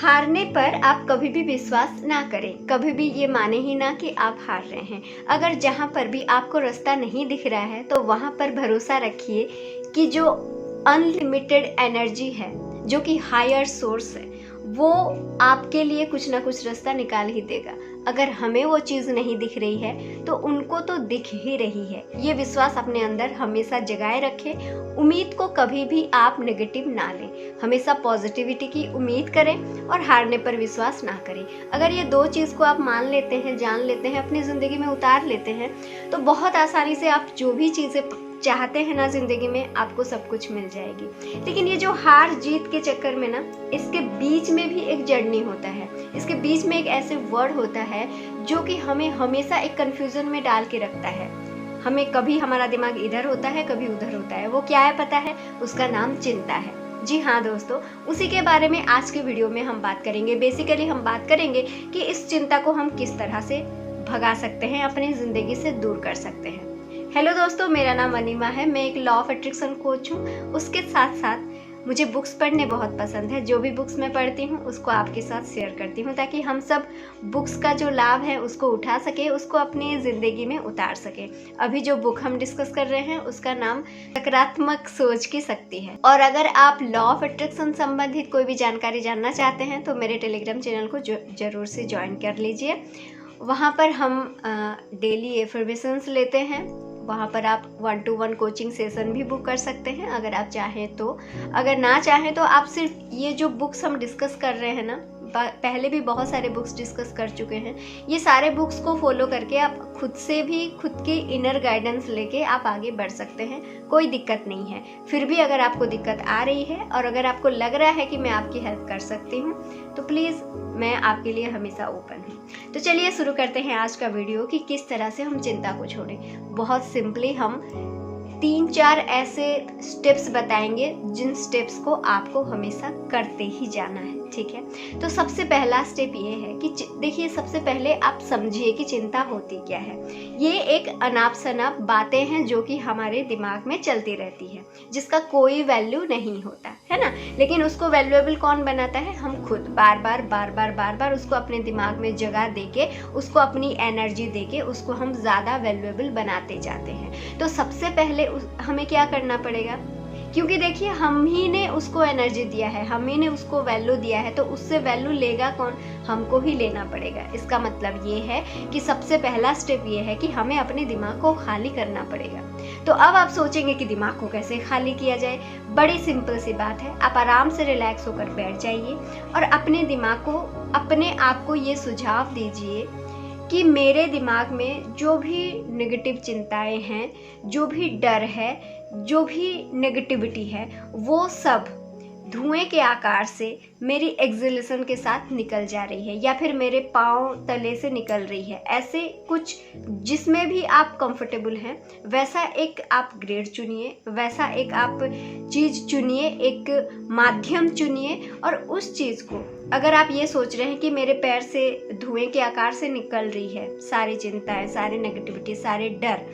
हारने पर आप कभी भी विश्वास ना करें, कभी भी ये माने ही ना कि आप हार रहे हैं। अगर जहाँ पर भी आपको रास्ता नहीं दिख रहा है तो वहाँ पर भरोसा रखिए कि जो अनलिमिटेड एनर्जी है, जो कि हायर सोर्स है, वो आपके लिए कुछ ना कुछ रास्ता निकाल ही देगा। अगर हमें वो चीज़ नहीं दिख रही है तो उनको तो दिख ही रही है। ये विश्वास अपने अंदर हमेशा जगाए रखें। उम्मीद को कभी भी आप नेगेटिव ना लें, हमेशा पॉजिटिविटी की उम्मीद करें और हारने पर विश्वास ना करें। अगर ये दो चीज़ को आप मान लेते हैं, जान लेते हैं, अपनी ज़िंदगी में उतार लेते हैं तो बहुत आसानी से आप जो भी चीज़ें चाहते हैं ना ज़िंदगी में, आपको सब कुछ मिल जाएगी। लेकिन ये जो हार जीत के चक्कर में ना, इसके बीच में भी एक जर्नी होता है, इसके बीच में एक ऐसे वर्ड होता है जो कि हमें हमेशा एक कन्फ्यूज़न में डाल के रखता है। हमें कभी हमारा दिमाग इधर होता है, कभी उधर होता है। वो क्या है पता है? उसका नाम चिंता है। जी हाँ दोस्तों, उसी के बारे में आज के वीडियो में हम बात करेंगे। बेसिकली हम बात करेंगे कि इस चिंता को हम किस तरह से भगा सकते हैं, अपनी ज़िंदगी से दूर कर सकते हैं। हेलो दोस्तों, मेरा नाम अनिमा है। मैं एक लॉ ऑफ अट्रैक्शन कोच हूँ। उसके साथ साथ मुझे बुक्स पढ़ने बहुत पसंद है। जो भी बुक्स मैं पढ़ती हूँ उसको आपके साथ शेयर करती हूँ ताकि हम सब बुक्स का जो लाभ है उसको उठा सके, उसको अपनी ज़िंदगी में उतार सके। अभी जो बुक हम डिस्कस कर रहे हैं उसका नाम सकारात्मक सोच की शक्ति है। और अगर आप लॉ ऑफ अट्रैक्शन संबंधित कोई भी जानकारी जानना चाहते हैं तो मेरे टेलीग्राम चैनल को जरूर से ज्वाइन कर लीजिए। वहाँ पर हम डेली एफर्मेशंस लेते हैं। वहाँ पर आप 1-to-1 कोचिंग सेशन भी बुक कर सकते हैं अगर आप चाहें तो। अगर ना चाहें तो आप सिर्फ ये जो बुक्स हम डिस्कस कर रहे हैं ना, पहले भी बहुत सारे बुक्स डिस्कस कर चुके हैं, ये सारे बुक्स को फॉलो करके आप खुद से भी खुद की इनर गाइडेंस लेके आप आगे बढ़ सकते हैं। कोई दिक्कत नहीं है। फिर भी अगर आपको दिक्कत आ रही है और अगर आपको लग रहा है कि मैं आपकी हेल्प कर सकती हूँ तो प्लीज़, मैं आपके लिए हमेशा ओपन हूँ। तो चलिए शुरू करते हैं आज का वीडियो कि किस तरह से हम चिंता को छोड़ें। बहुत सिंपली हम 3-4 ऐसे स्टेप्स बताएंगे जिन स्टेप्स को आपको हमेशा करते ही जाना है, ठीक है। तो सबसे पहला स्टेप ये है कि देखिए, सबसे पहले आप समझिए कि चिंता होती क्या है। ये एक अनाप शनाप बातें हैं जो कि हमारे दिमाग में चलती रहती है, जिसका कोई वैल्यू नहीं होता है ना। लेकिन उसको वैल्यूएबल कौन बनाता है? हम खुद। बार बार उसको अपने दिमाग में जगह देके, उसको अपनी एनर्जी देके उसको हम ज़्यादा वैल्यूएबल बनाते जाते हैं। तो सबसे पहले हमें क्या करना पड़ेगा? क्योंकि देखिए, हम ही ने उसको एनर्जी दिया है, हम ही ने उसको वैल्यू दिया है, तो उससे वैल्यू लेगा कौन? हमको ही लेना पड़ेगा। इसका मतलब ये है कि सबसे पहला स्टेप ये है कि हमें अपने दिमाग को खाली करना पड़ेगा। तो अब आप सोचेंगे कि दिमाग को कैसे खाली किया जाए। बड़ी सिंपल सी बात है। आप आराम से रिलैक्स होकर बैठ जाइए और अपने दिमाग को, अपने आप को ये सुझाव दीजिए कि मेरे दिमाग में जो भी नेगेटिव चिंताएं हैं, जो भी डर है, जो भी नेगेटिविटी है, वो सब धुएं के आकार से मेरी एक्सहेलेशन के साथ निकल जा रही है या फिर मेरे पाँव तले से निकल रही है। ऐसे कुछ जिसमें भी आप कंफर्टेबल हैं वैसा एक आप ग्रेड चुनिए, वैसा एक आप चीज़ चुनिए, एक माध्यम चुनिए। और उस चीज़ को, अगर आप ये सोच रहे हैं कि मेरे पैर से धुएं के आकार से निकल रही है सारी चिंताएं, सारी नेगेटिविटी, सारे डर,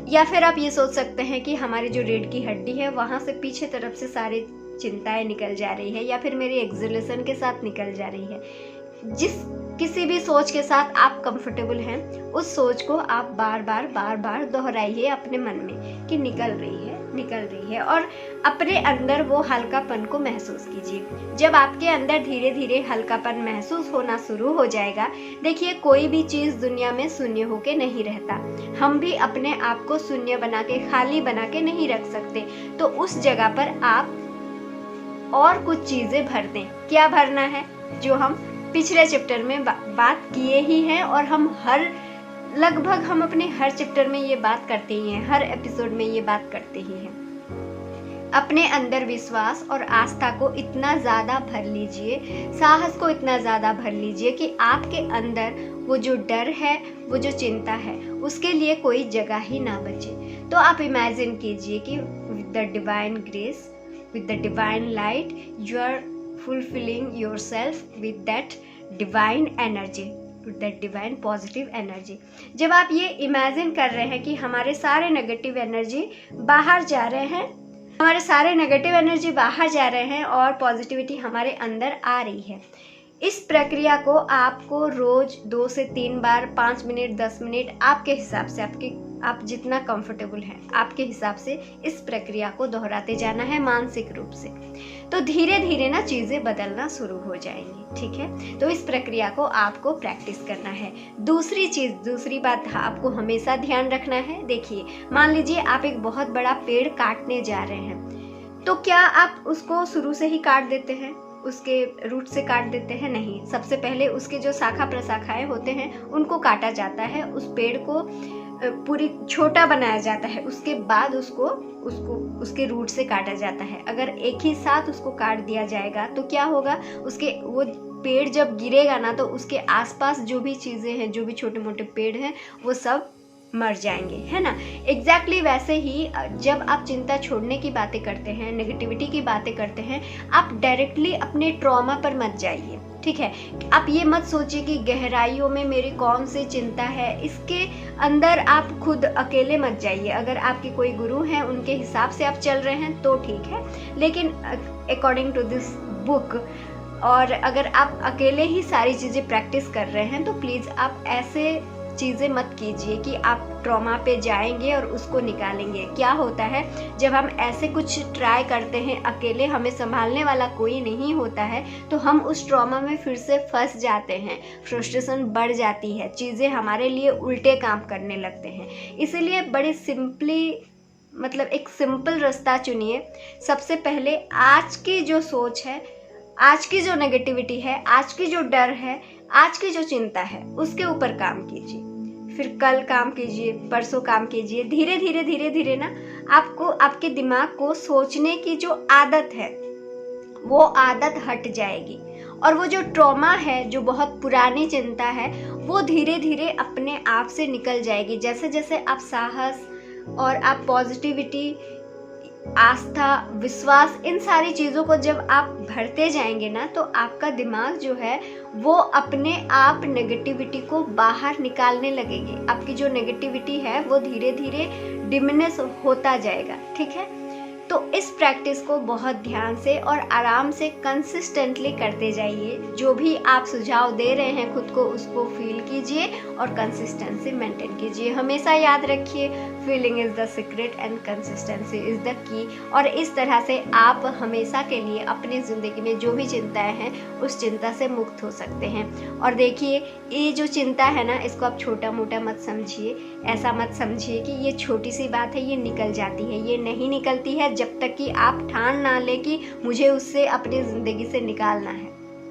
या फिर आप ये सोच सकते हैं कि हमारी जो रीढ़ की हड्डी है वहाँ से पीछे तरफ से सारी चिंताएं निकल जा रही है या फिर मेरी एक्सहेलेशन के साथ निकल जा रही है। जिस किसी भी सोच के साथ आप कंफर्टेबल हैं, उस सोच को आप बार बार दोहराइए अपने मन में कि निकल रही है, और अपने अंदर वो हल्कापन को महसूस कीजिए। जब आपके अंदर धीरे धीरे हल्कापन महसूस होना शुरू हो जाएगा, देखिए, कोई भी चीज़ दुनिया में शून्य होके नहीं रहता। हम भी अपने आप को शून्य बना के, खाली बना के नहीं रख सकते। तो उस जगह पर आप और कुछ चीज़ें भर दें। क्या भरना है? जो हम पिछले चैप्टर में बात किए ही हैं, और हम लगभग हम अपने हर चैप्टर में ये बात करते ही हैं, हर एपिसोड में ये बात करते ही हैं। अपने अंदर विश्वास और आस्था को इतना ज़्यादा भर लीजिए, साहस को इतना ज़्यादा भर लीजिए कि आपके अंदर वो जो डर है, वो जो चिंता है, उसके लिए कोई जगह ही ना बचे। तो आप इमेजिन कीजिए कि with the divine grace, with the divine light, you are fulfilling yourself with that divine energy, with that divine positive energy। जब आप ये इमेजिन कर रहे हैं कि हमारे सारे नेगेटिव एनर्जी बाहर जा रहे हैं, हमारे सारे नेगेटिव एनर्जी बाहर जा रहे हैं और पॉजिटिविटी हमारे अंदर आ रही है। इस प्रक्रिया को आपको रोज 2 से 3 बार 5 मिनट 10 मिनट आपके हिसाब से, आप जितना कंफर्टेबल हैं आपके हिसाब से इस प्रक्रिया को दोहराते जाना है मानसिक रूप से। तो धीरे धीरे ना चीज़ें बदलना शुरू हो जाएंगी, ठीक है। तो इस प्रक्रिया को आपको प्रैक्टिस करना है। दूसरी बात आपको हमेशा ध्यान रखना है। देखिए, मान लीजिए आप एक बहुत बड़ा पेड़ काटने जा रहे हैं, तो क्या आप उसको शुरू से ही काट देते हैं, उसके रूट से काट देते हैं? नहीं, सबसे पहले उसके जो शाखा प्रशाखाएं होते हैं उनको काटा जाता है, उस पेड़ को पूरी छोटा बनाया जाता है, उसके बाद उसको उसके रूट से काटा जाता है। अगर एक ही साथ उसको काट दिया जाएगा तो क्या होगा, वो पेड़ जब गिरेगा ना तो उसके आसपास जो भी चीज़ें हैं, जो भी छोटे मोटे पेड़ हैं, वो सब मर जाएंगे, है ना। एग्जैक्टली वैसे ही जब आप चिंता छोड़ने की बातें करते हैं, नेगेटिविटी की बातें करते हैं, आप डायरेक्टली अपने ट्रॉमा पर मत जाइए, ठीक है। आप ये मत सोचिए कि गहराइयों में मेरी कौन सी चिंता है, इसके अंदर आप खुद अकेले मत जाइए। अगर आपके कोई गुरु हैं, उनके हिसाब से आप चल रहे हैं तो ठीक है, लेकिन अकॉर्डिंग टू दिस बुक, और अगर आप अकेले ही सारी चीज़ें प्रैक्टिस कर रहे हैं तो प्लीज़ आप ऐसे चीज़ें मत कीजिए कि आप ट्रॉमा पे जाएंगे और उसको निकालेंगे। क्या होता है, जब हम ऐसे कुछ ट्राई करते हैं, अकेले हमें संभालने वाला कोई नहीं होता है, तो हम उस ट्रॉमा में फिर से फंस जाते हैं, फ्रस्ट्रेशन बढ़ जाती है, चीज़ें हमारे लिए उल्टे काम करने लगते हैं। इसीलिए बड़े एक सिंपल रास्ता चुनिए। सबसे पहले आज की जो सोच है, आज की जो नेगेटिविटी है, आज की जो डर है, आज की जो चिंता है, उसके ऊपर काम कीजिए। फिर कल काम कीजिए, परसों काम कीजिए। धीरे धीरे ना आपको, आपके दिमाग को सोचने की जो आदत है वो आदत हट जाएगी, और वो जो ट्रॉमा है, जो बहुत पुरानी चिंता है, वो धीरे धीरे अपने आप से निकल जाएगी। जैसे जैसे आप साहस और आप पॉजिटिविटी, आस्था, विश्वास, इन सारी चीज़ों को जब आप भरते जाएंगे ना, तो आपका दिमाग जो है वो अपने आप नेगेटिविटी को बाहर निकालने लगेगी। आपकी जो नेगेटिविटी है वो धीरे धीरे डिमिनिश होता जाएगा, ठीक है। तो इस प्रैक्टिस को बहुत ध्यान से और आराम से कंसिस्टेंटली करते जाइए। जो भी आप सुझाव दे रहे हैं खुद को, उसको फील कीजिए और कंसिस्टेंसी मेंटेन कीजिए। हमेशा याद रखिए, feeling is the secret and consistency is the key. और इस तरह से आप हमेशा के लिए अपनी ज़िंदगी में जो भी चिंताएं हैं, उस चिंता से मुक्त हो सकते हैं। और देखिए, ये जो चिंता है ना, इसको आप छोटा मोटा मत समझिए, ऐसा मत समझिए कि ये छोटी सी बात है, ये निकल जाती है। ये नहीं निकलती है जब तक कि आप ठान ना लें कि मुझे उससे अपनी ज़िंदगी से निकालना है,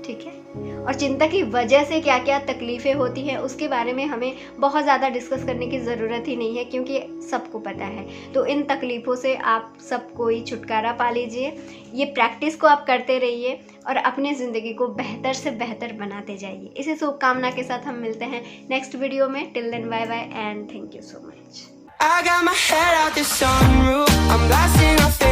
ठीक है। और चिंता की वजह से क्या क्या तकलीफ़ें होती हैं, उसके बारे में हमें बहुत ज़्यादा डिस्कस करने की ज़रूरत ही नहीं है, क्योंकि सबको पता है। तो इन तकलीफ़ों से आप सब कोई छुटकारा पा लीजिए। ये प्रैक्टिस को आप करते रहिए और अपनी ज़िंदगी को बेहतर से बेहतर बनाते जाइए। इसी शुभकामना के साथ हम मिलते हैं नेक्स्ट वीडियो में। Till then, bye bye and thank you so much. I got my head out the sunroof, I'm blasting off